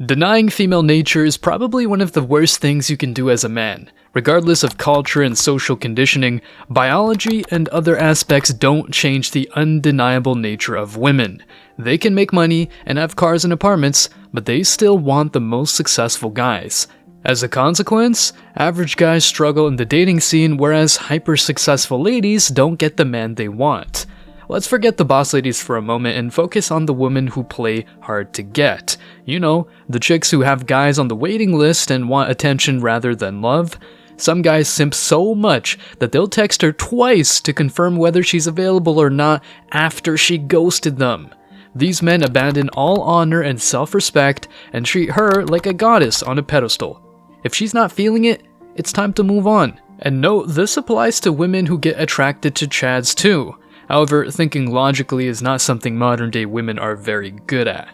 Denying female nature is probably one of the worst things you can do as a man. Regardless of culture and social conditioning, biology and other aspects don't change the undeniable nature of women. They can make money and have cars and apartments, but they still want the most successful guys. As a consequence, average guys struggle in the dating scene, whereas hyper-successful ladies don't get the man they want. Let's forget the boss ladies for a moment and focus on the women who play hard to get. You know, the chicks who have guys on the waiting list and want attention rather than love. Some guys simp so much that they'll text her twice to confirm whether she's available or not after she ghosted them. These men abandon all honor and self-respect and treat her like a goddess on a pedestal. If she's not feeling it, it's time to move on. And note, this applies to women who get attracted to chads too. However, thinking logically is not something modern-day women are very good at.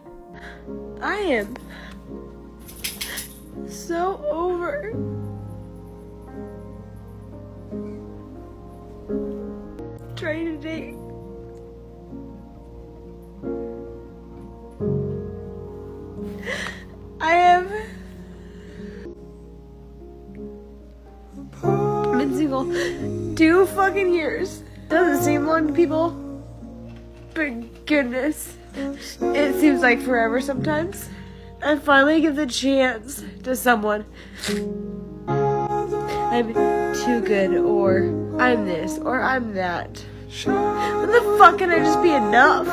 I am so over trying to date. I have been single 2 fucking years. Doesn't seem long to people, but goodness, it seems like forever sometimes. I finally give the chance to someone. I'm too good, or I'm this, or I'm that. When the fuck can I just be enough?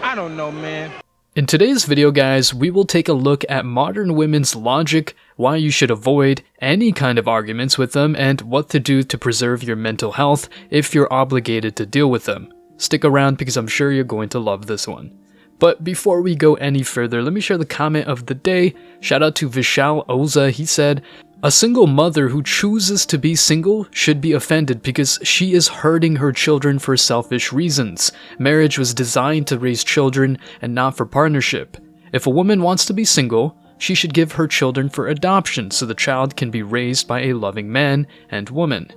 I don't know, man. In today's video, guys, we will take a look at modern women's logic, why you should avoid any kind of arguments with them, and what to do to preserve your mental health if you're obligated to deal with them. Stick around because I'm sure you're going to love this one. But before we go any further, let me share the comment of the day. Shout out to Vishal Oza. He said, "A single mother who chooses to be single should be offended because she is hurting her children for selfish reasons. Marriage was designed to raise children and not for partnership. If a woman wants to be single, she should give her children for adoption so the child can be raised by a loving man and woman."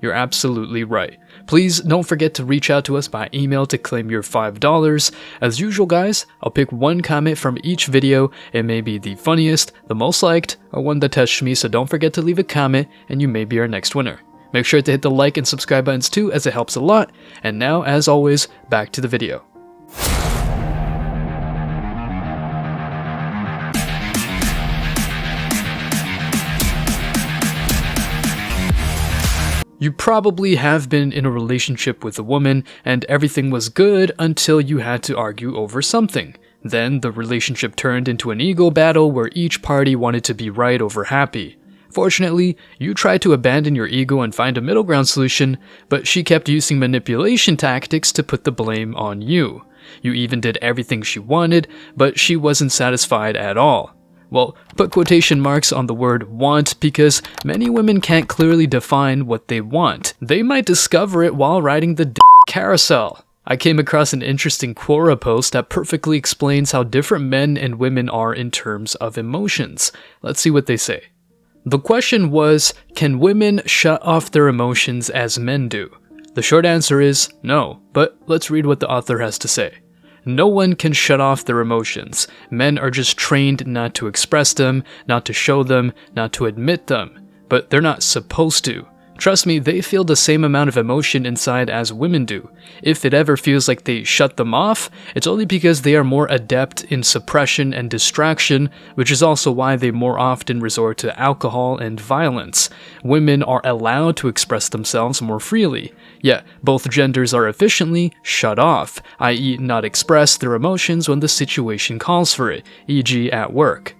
You're absolutely right. Please don't forget to reach out to us by email to claim your $5. As usual, guys, I'll pick one comment from each video. It may be the funniest, the most liked, or one that touched me, so don't forget to leave a comment and you may be our next winner. Make sure to hit the like and subscribe buttons too, as it helps a lot. And now, as always, back to the video. You probably have been in a relationship with a woman and everything was good until you had to argue over something. Then the relationship turned into an ego battle where each party wanted to be right over happy. Fortunately, you tried to abandon your ego and find a middle ground solution, but she kept using manipulation tactics to put the blame on you. You even did everything she wanted, but she wasn't satisfied at all. Well, put quotation marks on the word want because many women can't clearly define what they want. They might discover it while riding the carousel. I came across an interesting Quora post that perfectly explains how different men and women are in terms of emotions. Let's see what they say. The question was, can women shut off their emotions as men do? The short answer is no, but let's read what the author has to say. No one can shut off their emotions. Men are just trained not to express them, not to show them, not to admit them. But they're not supposed to. Trust me, they feel the same amount of emotion inside as women do. If it ever feels like they shut them off, it's only because they are more adept in suppression and distraction, which is also why they more often resort to alcohol and violence. Women are allowed to express themselves more freely, yet both genders are efficiently shut off, i.e. not express their emotions when the situation calls for it, e.g. at work.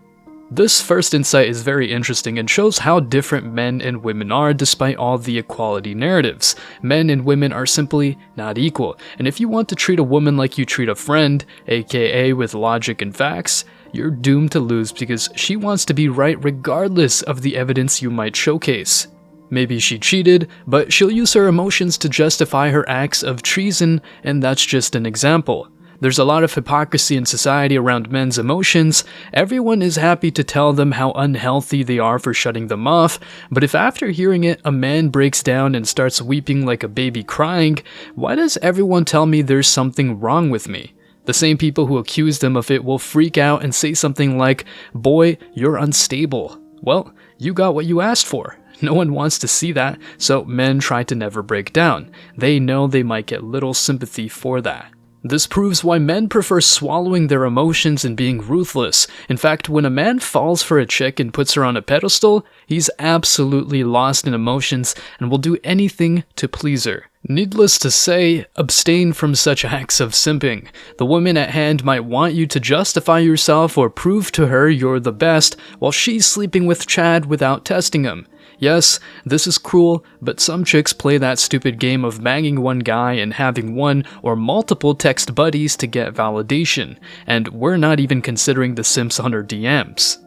This first insight is very interesting and shows how different men and women are despite all the equality narratives. Men and women are simply not equal, and if you want to treat a woman like you treat a friend, aka with logic and facts, you're doomed to lose because she wants to be right regardless of the evidence you might showcase. Maybe she cheated, but she'll use her emotions to justify her acts of treason, and that's just an example. There's a lot of hypocrisy in society around men's emotions. Everyone is happy to tell them how unhealthy they are for shutting them off, but if after hearing it a man breaks down and starts weeping like a baby crying, why does everyone tell me there's something wrong with me? The The same people who accused him of it will freak out and say something like, "Boy, you're unstable." Well, you got what you asked for. No one wants to see that, so men try to never break down. They know they might get little sympathy for that. This proves why men prefer swallowing their emotions and being ruthless. In fact, when a man falls for a chick and puts her on a pedestal, he's absolutely lost in emotions and will do anything to please her. Needless to say, abstain from such acts of simping. The woman at hand might want you to justify yourself or prove to her you're the best while she's sleeping with Chad without testing him. Yes, this is cruel, but some chicks play that stupid game of banging one guy and having one or multiple text buddies to get validation, and we're not even considering the simps on her DMs.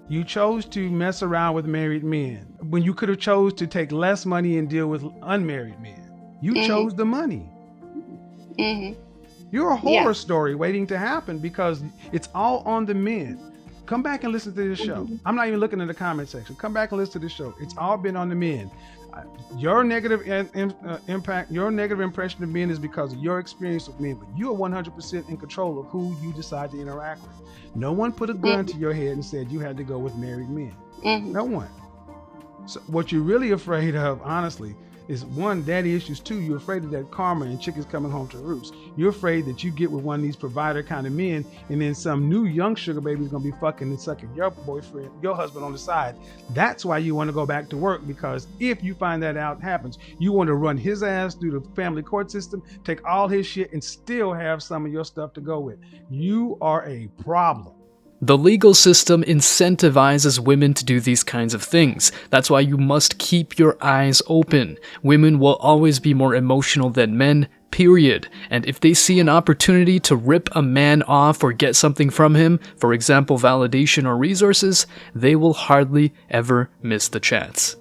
You chose to mess around with married men when you could have chose to take less money and deal with unmarried men. You chose the money. You're a horror story waiting to happen because it's all on the men. Come back and listen to this show. I'm not even looking at the comment section. Come back and listen to this show. It's all been on the men. Your negative impact, your negative impression of men is because of your experience with men, but you are 100% in control of who you decide to interact with. No one put a gun to your head and said you had to go with married men. No one. So what you're really afraid of, honestly, is one, daddy issues. Two, you're afraid of that karma and chickens coming home to roost. You're afraid that you get with one of these provider kind of men and then some new young sugar baby is going to be fucking and sucking your boyfriend, your husband on the side. That's why you want to go back to work, because if you find that out happens, you want to run his ass through the family court system, take all his shit and still have some of your stuff to go with. You are a problem. The legal system incentivizes women to do these kinds of things. That's why you must keep your eyes open. Women will always be more emotional than men, period. And if they see an opportunity to rip a man off or get something from him, for example validation or resources, they will hardly ever miss the chance.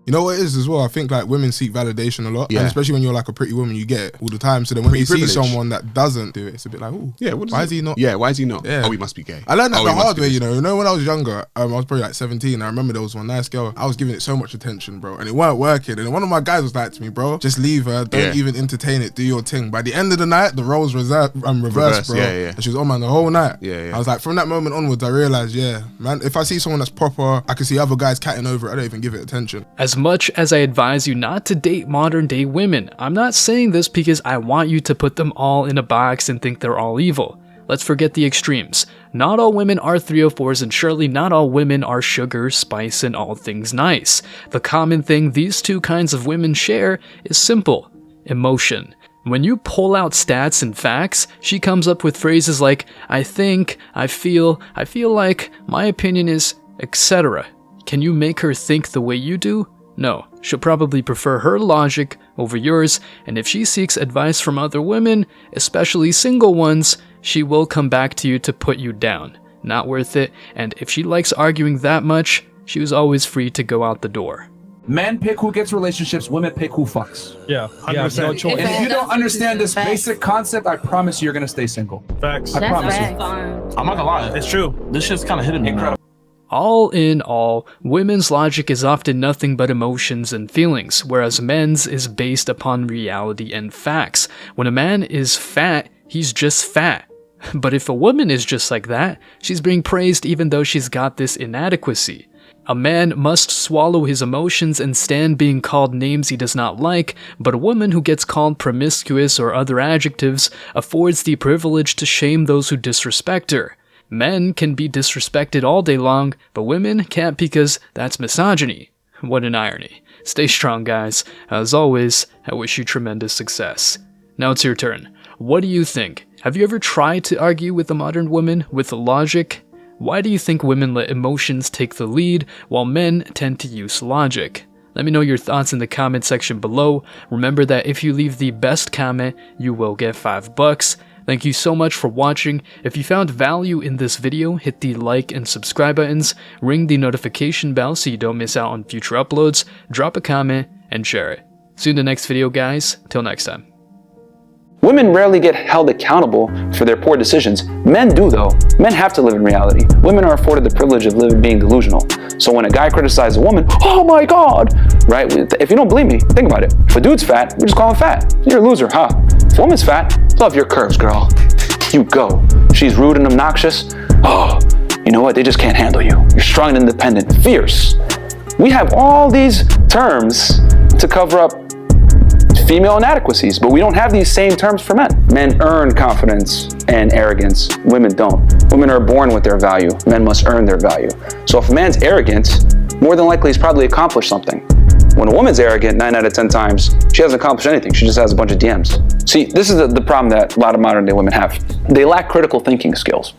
You know what it is as well? I think like women seek validation a lot, and especially when you're like a pretty woman, you get it all the time. So then when you see someone that doesn't do it, it's a bit like, oh, why is he not? Yeah, why is he not? Yeah. Oh, he must be gay. I learned that the hard way, you know. When I was younger, I was probably like 17. I remember there was one nice girl. I was giving it so much attention, bro, and it weren't working. And one of my guys was like to me, bro, just leave her. Don't even entertain it. Do your thing. By the end of the night, the roles reversed, bro. And she was on man the whole night. I was like, from that moment onwards, I realized, man, if I see someone that's proper, I can see other guys catting over it. I don't even give it attention. As much as I advise you not to date modern day women, I'm not saying this because I want you to put them all in a box and think they're all evil. Let's forget the extremes. Not all women are 304s, and surely not all women are sugar, spice, and all things nice. The common thing these two kinds of women share is simple: emotion. When you pull out stats and facts, she comes up with phrases like, I think, I feel like, my opinion is, etc. Can you make her think the way you do? No, she'll probably prefer her logic over yours, and if she seeks advice from other women, especially single ones, she will come back to you to put you down. Not worth it, and if she likes arguing that much, she was always free to go out the door. Men pick who gets relationships, women pick who fucks. Yeah, 100%. No choice. And if you don't understand this basic concept, I promise you're gonna stay single. Facts. I promise you. I'm not gonna lie, It's true. this shit's kind of hitting me. Incredible. All in all, women's logic is often nothing but emotions and feelings, whereas men's is based upon reality and facts. When a man is fat, he's just fat. But if a woman is just like that, she's being praised even though she's got this inadequacy. A man must swallow his emotions and stand being called names he does not like, but a woman who gets called promiscuous or other adjectives affords the privilege to shame those who disrespect her. Men can be disrespected all day long, but women can't because that's misogyny. What an irony. Stay strong, guys. As always, I wish you tremendous success. Now it's your turn. What do you think? Have you ever tried to argue with a modern woman with logic? Why do you think women let emotions take the lead while men tend to use logic? Let me know your thoughts in the comment section below. Remember that if you leave the best comment, you will get $5. Thank you so much for watching. If you found value in this video, hit the like and subscribe buttons, ring the notification bell so you don't miss out on future uploads, drop a comment, and share it. See you in the next video, guys. Till next time. Women rarely get held accountable for their poor decisions. Men do, though. Men have to live in reality. Women are afforded the privilege of being delusional. So when a guy criticizes a woman, oh my God, right? If you don't believe me, think about it. If a dude's fat, we just call him fat. You're a loser, huh? If a woman's fat, love your curves, girl. you go. She's rude and obnoxious. Oh, you know what? They just can't handle you. You're strong and independent, fierce. We have all these terms to cover up female inadequacies, but we don't have these same terms for men. Men earn confidence and arrogance. Women don't. Women are born with their value. Men must earn their value. So if a man's arrogant, more than likely he's probably accomplished something. When a woman's arrogant, 9 out of 10 times, she hasn't accomplished anything. She just has a bunch of DMs. See, this is the problem that a lot of modern day women have. They lack critical thinking skills.